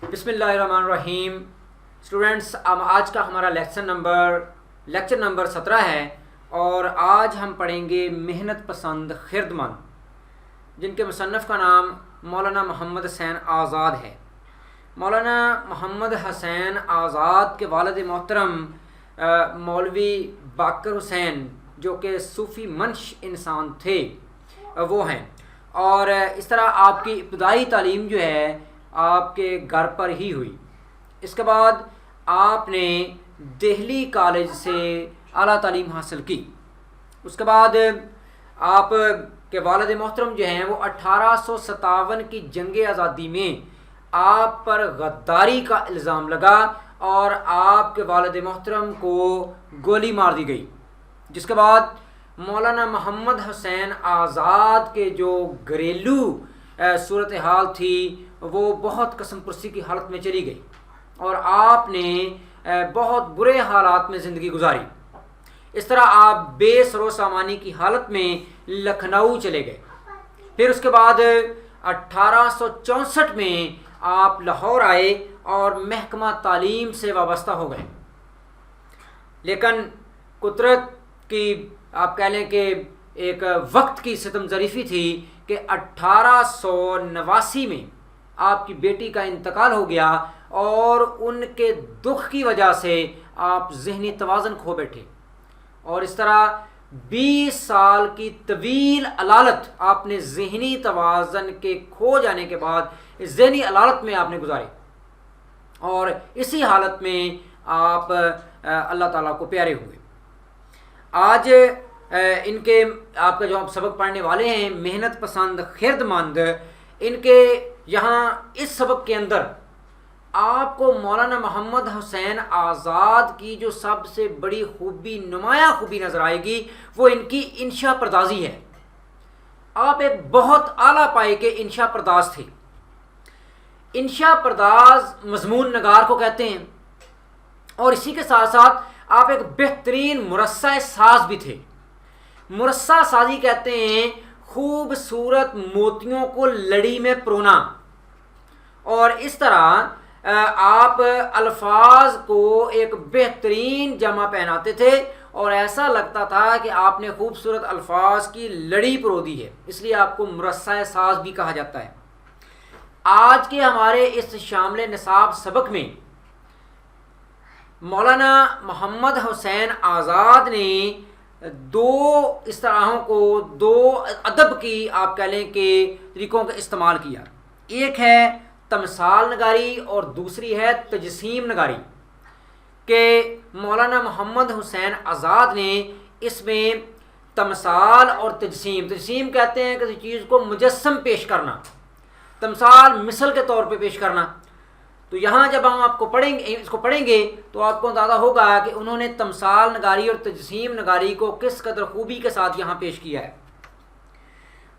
بسم اللہ الرحمن الرحیم۔ اسٹوڈنٹس، آج کا ہمارا لیکچر نمبر 17 ہے اور آج ہم پڑھیں گے محنت پسند خردمند، جن کے مصنف کا نام مولانا محمد حسین آزاد ہے۔ مولانا محمد حسین آزاد کے والد محترم مولوی باقر حسین، جو کہ صوفی منش انسان تھے، وہ ہیں، اور اس طرح آپ کی ابتدائی تعلیم جو ہے آپ کے گھر پر ہی ہوئی۔ اس کے بعد آپ نے دہلی کالج سے اعلیٰ تعلیم حاصل کی۔ اس کے بعد آپ کے والد محترم جو ہیں وہ 1857 کی جنگ آزادی میں آپ پر غداری کا الزام لگا اور آپ کے والد محترم کو گولی مار دی گئی، جس کے بعد مولانا محمد حسین آزاد کے جو گھریلو صورتحال تھی وہ بہت قسم پرسی کی حالت میں چلی گئی اور آپ نے بہت برے حالات میں زندگی گزاری۔ اس طرح آپ بے سر و سامانی کی حالت میں لکھنؤ چلے گئے۔ پھر اس کے بعد 1864 میں آپ لاہور آئے اور محکمہ تعلیم سے وابستہ ہو گئے، لیکن قدرت کی آپ کہہ لیں کہ ایک وقت کی ستم ظریفی تھی کہ 1889 میں آپ کی بیٹی کا انتقال ہو گیا اور ان کے دکھ کی وجہ سے آپ ذہنی توازن کھو بیٹھے، اور اس طرح 20 سال کی طویل علالت آپ نے ذہنی توازن کے کھو جانے کے بعد ذہنی علالت میں آپ نے گزاری، اور اسی حالت میں آپ اللہ تعالیٰ کو پیارے ہوئے۔ آج ان کے آپ کا جو آپ سبق پڑھنے والے ہیں محنت پسند خردمند، ان کے یہاں اس سبق کے اندر آپ کو مولانا محمد حسین آزاد کی جو سب سے بڑی خوبی، نمایاں خوبی نظر آئے گی، وہ ان کی انشا پردازی ہے۔ آپ ایک بہت اعلیٰ پائے کے انشا پرداز تھے۔ انشا پرداز مضمون نگار کو کہتے ہیں، اور اسی کے ساتھ ساتھ آپ ایک بہترین مرصع ساز بھی تھے۔ مرصع سازی کہتے ہیں خوبصورت موتیوں کو لڑی میں پرونا، اور اس طرح آپ الفاظ کو ایک بہترین جمع پہناتے تھے اور ایسا لگتا تھا کہ آپ نے خوبصورت الفاظ کی لڑی پرو دی ہے، اس لیے آپ کو مرصع ساز بھی کہا جاتا ہے۔ آج کے ہمارے اس شامل نصاب سبق میں مولانا محمد حسین آزاد نے دو اصطلاحوں کو، دو ادب کی آپ کہہ لیں کہ طریقوں کا استعمال کیا۔ ایک ہے تمثال نگاری اور دوسری ہے تجسیم نگاری، کہ مولانا محمد حسین آزاد نے اس میں تمثال اور تجسیم کہتے ہیں کسی چیز کو مجسم پیش کرنا، تمثال مثل کے طور پہ پیش کرنا۔ تو یہاں جب ہم آپ کو اس کو پڑھیں گے تو آپ کو اندازہ ہوگا کہ انہوں نے تمثال نگاری اور تجسیم نگاری کو کس قدر خوبی کے ساتھ یہاں پیش کیا ہے۔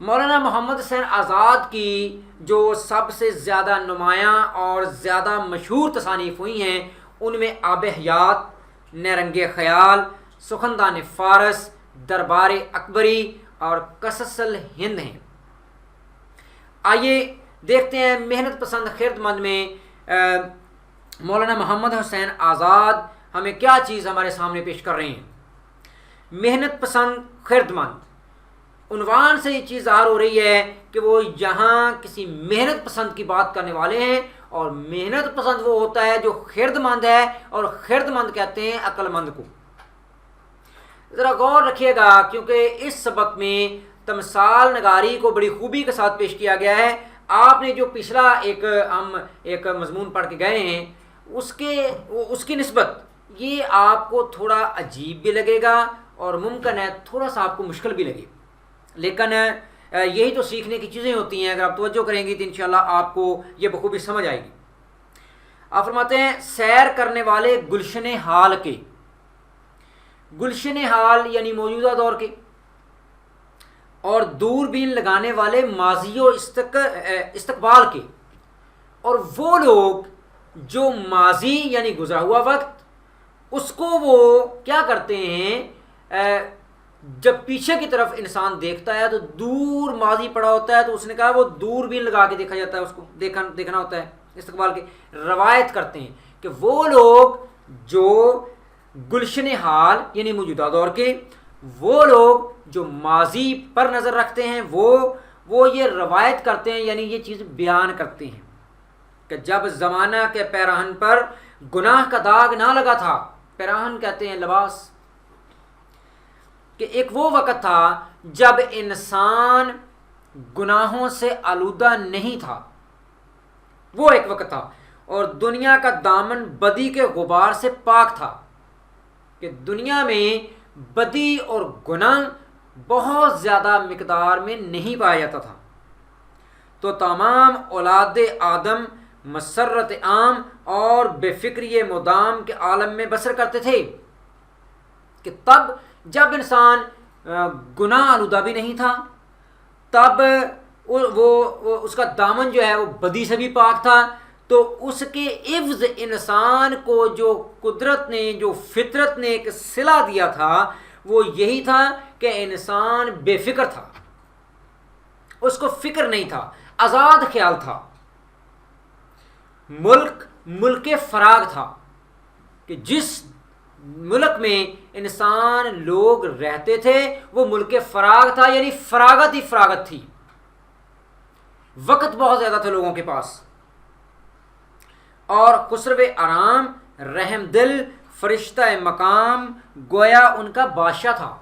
مولانا محمد حسین آزاد کی جو سب سے زیادہ نمایاں اور زیادہ مشہور تصانیف ہوئی ہیں، ان میں آب حیات، نیرنگ خیال، سخندان فارس، دربار اکبری اور قصص الہند ہیں۔ آئیے دیکھتے ہیں محنت پسند خردمند میں مولانا محمد حسین آزاد ہمیں کیا چیز ہمارے سامنے پیش کر رہے ہیں۔ محنت پسند خردمند، عنوان سے یہ چیز ظاہر ہو رہی ہے کہ وہ یہاں کسی محنت پسند کی بات کرنے والے ہیں، اور محنت پسند وہ ہوتا ہے جو خردمند ہے، اور خردمند کہتے ہیں عقل مند کو۔ ذرا غور رکھیے گا، کیونکہ اس سبق میں تمثال نگاری کو بڑی خوبی کے ساتھ پیش کیا گیا ہے۔ آپ نے جو پچھلا ہم ایک مضمون پڑھ کے گئے ہیں، اس کی نسبت یہ آپ کو تھوڑا عجیب بھی لگے گا اور ممکن ہے تھوڑا سا آپ کو مشکل بھی لگے، لیکن یہی تو سیکھنے کی چیزیں ہوتی ہیں۔ اگر آپ توجہ کریں گی تو انشاءاللہ آپ کو یہ بخوبی سمجھ آئے گی۔ آپ فرماتے ہیں سیر کرنے والے گلشن حال کے، گلشن حال یعنی موجودہ دور کے، اور دوربین لگانے والے ماضی و استقبال کے، اور وہ لوگ جو ماضی یعنی گزرا ہوا وقت اس کو وہ کیا کرتے ہیں، جب پیچھے کی طرف انسان دیکھتا ہے تو دور ماضی پڑا ہوتا ہے تو اس نے کہا وہ دوربین لگا کے دیکھا جاتا ہے، اس کو دیکھنا ہوتا ہے۔ استقبال کے روایت کرتے ہیں کہ وہ لوگ جو گلشن حال یعنی موجودہ دور کے، وہ لوگ جو ماضی پر نظر رکھتے ہیں، وہ یہ روایت کرتے ہیں، یعنی یہ چیز بیان کرتے ہیں کہ جب زمانہ کے پیراہن پر گناہ کا داغ نہ لگا تھا، پیراہن کہتے ہیں لباس، کہ ایک وہ وقت تھا جب انسان گناہوں سے آلودہ نہیں تھا، وہ ایک وقت تھا، اور دنیا کا دامن بدی کے غبار سے پاک تھا، کہ دنیا میں بدی اور گناہ بہت زیادہ مقدار میں نہیں پایا جاتا تھا، تو تمام اولاد آدم مسرت عام اور بے فکری مدام کے عالم میں بسر کرتے تھے، کہ تب جب انسان گناہ آلودہ بھی نہیں تھا، تب وہ اس کا دامن جو ہے وہ بدی سے بھی پاک تھا، تو اس کے عوض انسان کو جو قدرت نے، جو فطرت نے ایک صلہ دیا تھا، وہ یہی تھا کہ انسان بے فکر تھا، اس کو فکر نہیں تھا، آزاد خیال تھا، ملک فراغ تھا، کہ جس ملک میں انسان لوگ رہتے تھے وہ ملک فراغ تھا، یعنی فراغت ہی فراغت تھی، وقت بہت زیادہ تھا لوگوں کے پاس، اور خسرو آرام رحم دل فرشتہ مقام گویا ان کا بادشاہ تھا۔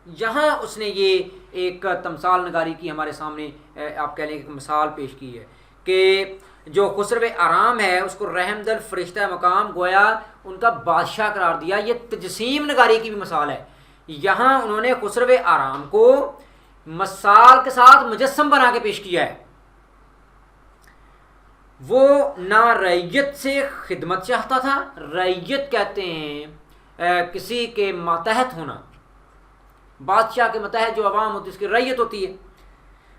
یہاں اس نے یہ ایک تمثال نگاری کی ہمارے سامنے، آپ کہہ لیں ایک مثال پیش کی ہے کہ جو خسرو آرام ہے اس کو رحم دل فرشتہ مقام گویا ان کا بادشاہ قرار دیا۔ یہ تجسیم نگاری کی بھی مثال ہے، یہاں انہوں نے خسرو آرام کو مثال کے ساتھ مجسم بنا کے پیش کیا ہے۔ وہ نہ رعیت سے خدمت چاہتا تھا، رعیت کہتے ہیں کسی کے ماتحت ہونا، بادشاہ کے ماتحت جو عوام ہوتی ہے اس کی رعیت ہوتی ہے،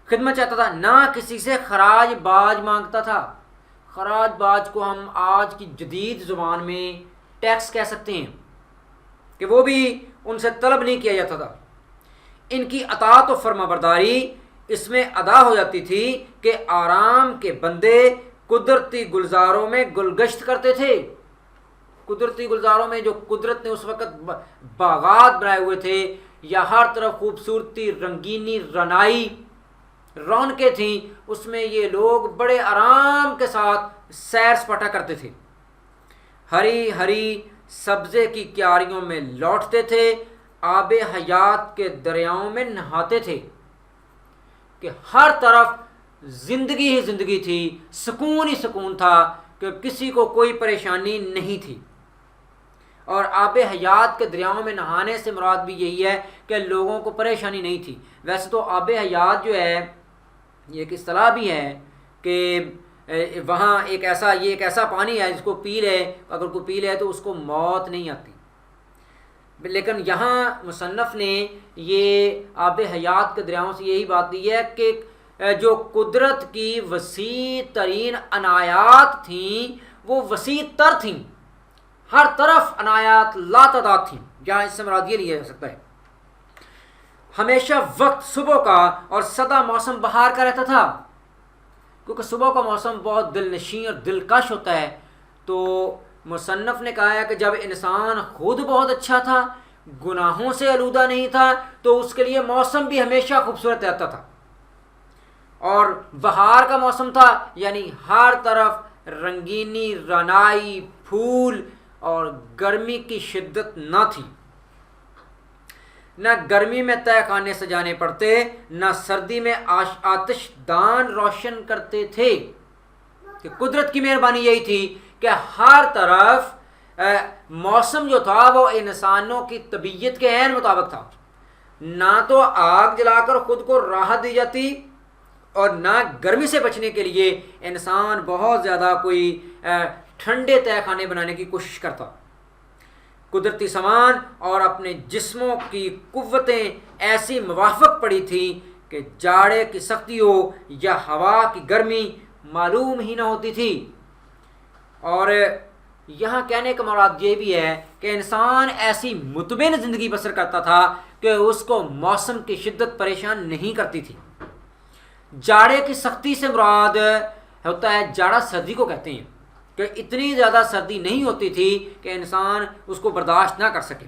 خدمت چاہتا تھا، نہ کسی سے خراج باج مانگتا تھا۔ خراج باج کو ہم آج کی جدید زبان میں ٹیکس کہہ سکتے ہیں، کہ وہ بھی ان سے طلب نہیں کیا جاتا تھا۔ ان کی اطاعت و فرما برداری اس میں ادا ہو جاتی تھی کہ آرام کے بندے قدرتی گلزاروں میں گلگشت کرتے تھے، قدرتی گلزاروں میں جو قدرت نے اس وقت باغات بنائے ہوئے تھے، یا ہر طرف خوبصورتی، رنگینی، رنائی، رونقیں تھیں، اس میں یہ لوگ بڑے آرام کے ساتھ سیر سپاٹا کرتے تھے، ہری ہری سبزے کی کیاریوں میں لوٹتے تھے، آب حیات کے دریاؤں میں نہاتے تھے، کہ ہر طرف زندگی ہی زندگی تھی، سکون ہی سکون تھا، کہ کسی کو کوئی پریشانی نہیں تھی۔ اور آب حیات کے دریاؤں میں نہانے سے مراد بھی یہی ہے کہ لوگوں کو پریشانی نہیں تھی۔ ویسے تو آب حیات جو ہے یہ ایک اصطلاح بھی ہے کہ وہاں یہ ایک ایسا پانی ہے جس کو پی لے، اگر کوئی پی لے تو اس کو موت نہیں آتی، لیکن یہاں مصنف نے یہ آب حیات کے دریاؤں سے یہی بات دی ہے کہ جو قدرت کی وسیع ترین عنایات تھیں وہ وسیع تر تھیں، ہر طرف عنایات لا تعداد تھیں، جہاں اس سے مراد یہ لیا جا سکتا ہے۔ ہمیشہ وقت صبح کا اور سدا موسم بہار کا رہتا تھا، کیونکہ صبح کا موسم بہت دل نشیں اور دلکش ہوتا ہے، تو مصنف نے کہا ہے کہ جب انسان خود بہت اچھا تھا، گناہوں سے آلودہ نہیں تھا، تو اس کے لیے موسم بھی ہمیشہ خوبصورت رہتا تھا، اور بہار کا موسم تھا، یعنی ہر طرف رنگینی، رنائی، پھول، اور گرمی کی شدت نہ تھی، نہ گرمی میں تہہ خانے سجانے پڑتے، نہ سردی میں آتش دان روشن کرتے تھے، کہ قدرت کی مہربانی یہی تھی کہ ہر طرف موسم جو تھا وہ انسانوں کی طبیعت کے عین مطابق تھا، نہ تو آگ جلا کر خود کو راحت دی جاتی، اور نہ گرمی سے بچنے کے لیے انسان بہت زیادہ کوئی ٹھنڈے تہہ خانے بنانے کی کوشش کرتا۔ قدرتی سامان اور اپنے جسموں کی قوتیں ایسی موافق پڑی تھیں کہ جاڑے کی سختی ہو یا ہوا کی گرمی معلوم ہی نہ ہوتی تھی۔ اور یہاں کہنے کا مراد یہ بھی ہے کہ انسان ایسی مطمئن زندگی بسر کرتا تھا کہ اس کو موسم کی شدت پریشان نہیں کرتی تھی۔ جاڑے کی سختی سے مراد ہوتا ہے جاڑا سردی کو کہتے ہیں کہ اتنی زیادہ سردی نہیں ہوتی تھی کہ انسان اس کو برداشت نہ کر سکے.